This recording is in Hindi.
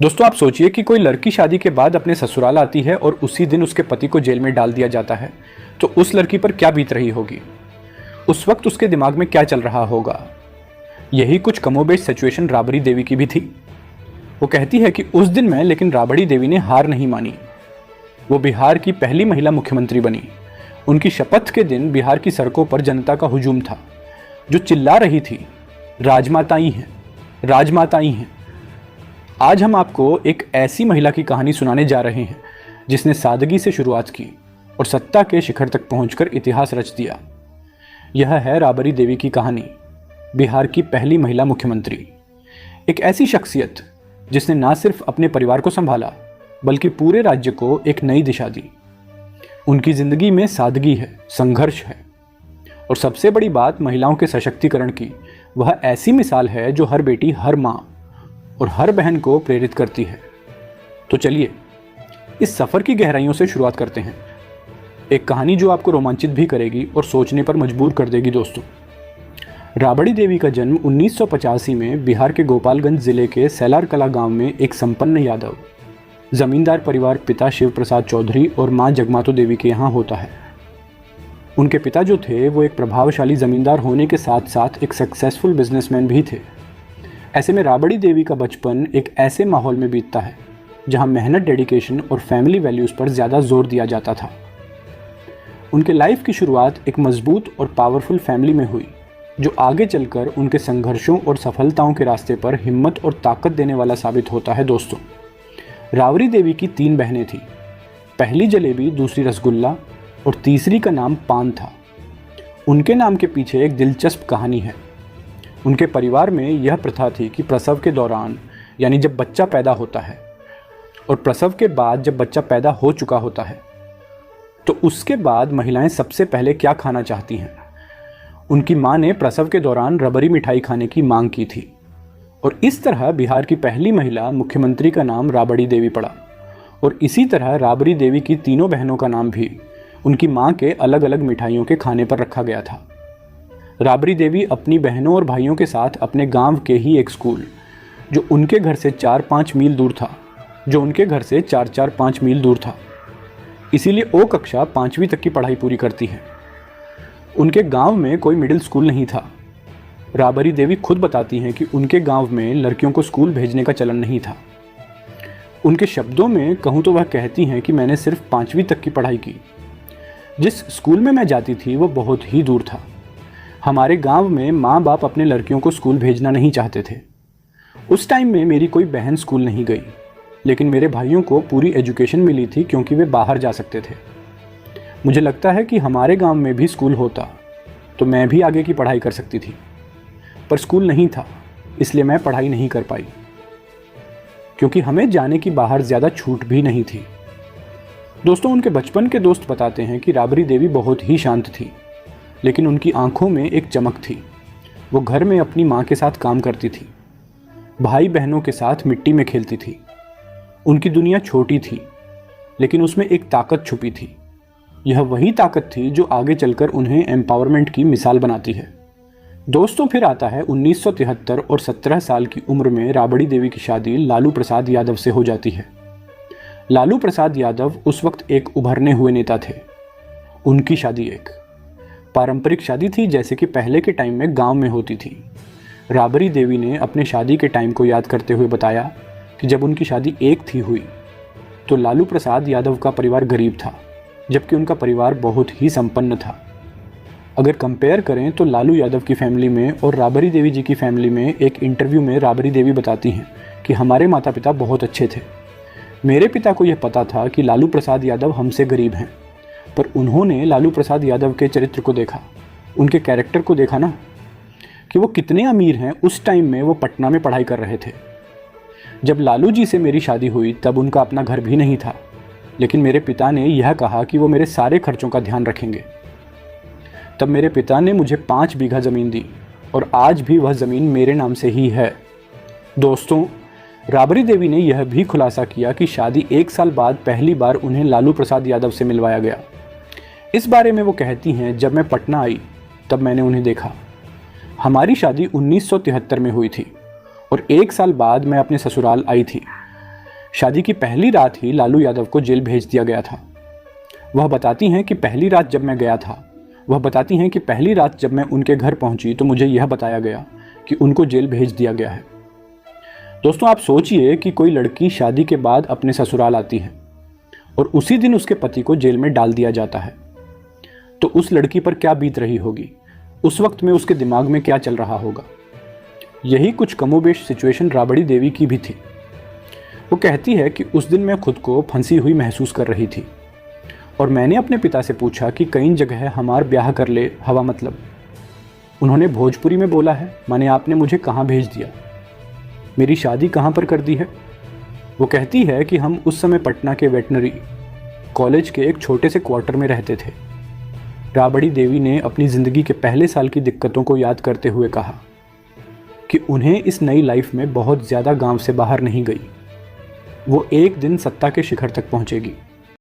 दोस्तों, आप सोचिए कि कोई लड़की शादी के बाद अपने ससुराल आती है और उसी दिन उसके पति को जेल में डाल दिया जाता है, तो उस लड़की पर क्या बीत रही होगी। उस वक्त उसके दिमाग में क्या चल रहा होगा। यही कुछ कमोबेश सिचुएशन राबड़ी देवी की भी थी। वो कहती है कि उस दिन मैं लेकिन राबड़ी देवी ने हार नहीं मानी। वो बिहार की पहली महिला मुख्यमंत्री बनी। उनकी शपथ के दिन बिहार की सड़कों पर जनता का हुजूम था, जो चिल्ला रही थी, राजमाताएं हैं, राजमाताएं हैं। आज हम आपको एक ऐसी महिला की कहानी सुनाने जा रहे हैं जिसने सादगी से शुरुआत की और सत्ता के शिखर तक पहुंचकर इतिहास रच दिया। यह है राबड़ी देवी की कहानी, बिहार की पहली महिला मुख्यमंत्री। एक ऐसी शख्सियत जिसने ना सिर्फ अपने परिवार को संभाला बल्कि पूरे राज्य को एक नई दिशा दी। उनकी जिंदगी में सादगी है, संघर्ष है और सबसे बड़ी बात महिलाओं के सशक्तिकरण की। वह ऐसी मिसाल है जो हर बेटी, हर माँ और हर बहन को प्रेरित करती है। तो चलिए इस सफ़र की गहराइयों से शुरुआत करते हैं। एक कहानी जो आपको रोमांचित भी करेगी और सोचने पर मजबूर कर देगी। दोस्तों, राबड़ी देवी का जन्म 1985 में बिहार के गोपालगंज जिले के सैलार कला गांव में एक संपन्न यादव जमींदार परिवार पिता शिव प्रसाद चौधरी और मां जगमातो देवी के यहाँ होता है। उनके पिता जो थे वो एक प्रभावशाली जमींदार होने के साथ साथ एक सक्सेसफुल बिजनेसमैन भी थे। ऐसे में राबड़ी देवी का बचपन एक ऐसे माहौल में बीतता है जहां मेहनत, डेडिकेशन और फैमिली वैल्यूज़ पर ज़्यादा जोर दिया जाता था। उनके लाइफ की शुरुआत एक मजबूत और पावरफुल फैमिली में हुई, जो आगे चलकर उनके संघर्षों और सफलताओं के रास्ते पर हिम्मत और ताकत देने वाला साबित होता है। दोस्तों, राबड़ी देवी की 3 बहनें थीं। पहली जलेबी, दूसरी रसगुल्ला और तीसरी का नाम पान था। उनके नाम के पीछे एक दिलचस्प कहानी है। उनके परिवार में यह प्रथा थी कि प्रसव के दौरान, यानी जब बच्चा पैदा होता है और प्रसव के बाद जब बच्चा पैदा हो चुका होता है, तो उसके बाद महिलाएं सबसे पहले क्या खाना चाहती हैं। उनकी मां ने प्रसव के दौरान रबड़ी मिठाई खाने की मांग की थी और इस तरह बिहार की पहली महिला मुख्यमंत्री का नाम राबड़ी देवी पड़ा। और इसी तरह राबड़ी देवी की तीनों बहनों का नाम भी उनकी मां के अलग अलग मिठाइयों के खाने पर रखा गया था। राबड़ी देवी अपनी बहनों और भाइयों के साथ अपने गांव के ही एक स्कूल, जो उनके घर से 4-5 मील दूर था, इसीलिए ओ कक्षा 5वीं तक की पढ़ाई पूरी करती हैं। उनके गांव में कोई मिडिल स्कूल नहीं था। राबड़ी देवी खुद बताती हैं कि उनके गांव में लड़कियों को स्कूल भेजने का चलन नहीं था। उनके शब्दों में कहूँ तो वह कहती हैं कि मैंने सिर्फ 5वीं तक की पढ़ाई की। जिस स्कूल में मैं जाती थी वो बहुत ही दूर था। हमारे गांव में माँ बाप अपने लड़कियों को स्कूल भेजना नहीं चाहते थे। उस टाइम में मेरी कोई बहन स्कूल नहीं गई, लेकिन मेरे भाइयों को पूरी एजुकेशन मिली थी क्योंकि वे बाहर जा सकते थे। मुझे लगता है कि हमारे गांव में भी स्कूल होता तो मैं भी आगे की पढ़ाई कर सकती थी, पर स्कूल नहीं था, इसलिए मैं पढ़ाई नहीं कर पाई, क्योंकि हमें जाने की बाहर ज़्यादा छूट भी नहीं थी। दोस्तों, उनके बचपन के दोस्त बताते हैं कि राबड़ी देवी बहुत ही शांत थी, लेकिन उनकी आंखों में एक चमक थी। वो घर में अपनी माँ के साथ काम करती थी, भाई बहनों के साथ मिट्टी में खेलती थी। उनकी दुनिया छोटी थी, लेकिन उसमें एक ताकत छुपी थी। यह वही ताकत थी जो आगे चलकर उन्हें एम्पावरमेंट की मिसाल बनाती है। दोस्तों, फिर आता है 1973 और 17 साल की उम्र में राबड़ी देवी की शादी लालू प्रसाद यादव से हो जाती है। लालू प्रसाद यादव उस वक्त एक उभरने हुए नेता थे। उनकी शादी एक पारंपरिक शादी थी, जैसे कि पहले के टाइम में गांव में होती थी। राबड़ी देवी ने अपने शादी के टाइम को याद करते हुए बताया कि जब उनकी शादी एक थी हुई तो लालू प्रसाद यादव का परिवार गरीब था, जबकि उनका परिवार बहुत ही संपन्न था। अगर कंपेयर करें तो लालू यादव की फैमिली में और राबड़ी देवी जी की फैमिली में, एक इंटरव्यू में राबड़ी देवी बताती हैं कि हमारे माता पिता बहुत अच्छे थे। मेरे पिता को यह पता था कि लालू प्रसाद यादव हमसे गरीब हैं, पर उन्होंने लालू प्रसाद यादव के चरित्र को देखा, उनके कैरेक्टर को देखा ना, कि वो कितने अमीर हैं। उस टाइम में वो पटना में पढ़ाई कर रहे थे। जब लालू जी से मेरी शादी हुई तब उनका अपना घर भी नहीं था, लेकिन मेरे पिता ने यह कहा कि वो मेरे सारे खर्चों का ध्यान रखेंगे। तब मेरे पिता ने मुझे 5 बीघा ज़मीन दी और आज भी वह ज़मीन मेरे नाम से ही है। दोस्तों, राबड़ी देवी ने यह भी खुलासा किया कि शादी 1 साल बाद पहली बार उन्हें लालू प्रसाद यादव से मिलवाया गया। इस बारे में वो कहती हैं, जब मैं पटना आई तब मैंने उन्हें देखा। हमारी शादी 1973 में हुई थी और 1 साल बाद मैं अपने ससुराल आई थी। शादी की पहली रात ही लालू यादव को जेल भेज दिया गया था। वह बताती हैं कि पहली रात जब मैं उनके घर पहुंची तो मुझे यह बताया गया कि उनको जेल भेज दिया गया है। दोस्तों, आप सोचिए कि कोई लड़की शादी के बाद अपने ससुराल आती है और उसी दिन उसके पति को जेल में डाल दिया जाता है, तो उस लड़की पर क्या बीत रही होगी, उस वक्त में उसके दिमाग में क्या चल रहा होगा। यही कुछ कमोबेश सिचुएशन राबड़ी देवी की भी थी। वो कहती है कि उस दिन मैं खुद को फंसी हुई महसूस कर रही थी और मैंने अपने पिता से पूछा कि कई जगह हमार ब्याह कर ले हवा मतलब। उन्होंने भोजपुरी में बोला है, माने आपने मुझे कहाँ भेज दिया, मेरी शादी कहाँ पर कर दी है। वो कहती है कि हम उस समय पटना के वेटनरी कॉलेज के एक छोटे से क्वार्टर में रहते थे। राबड़ी देवी ने अपनी ज़िंदगी के पहले साल की दिक्कतों को याद करते हुए कहा कि उन्हें इस नई लाइफ में बहुत ज़्यादा गांव से बाहर नहीं गई। वो एक दिन सत्ता के शिखर तक पहुंचेगी।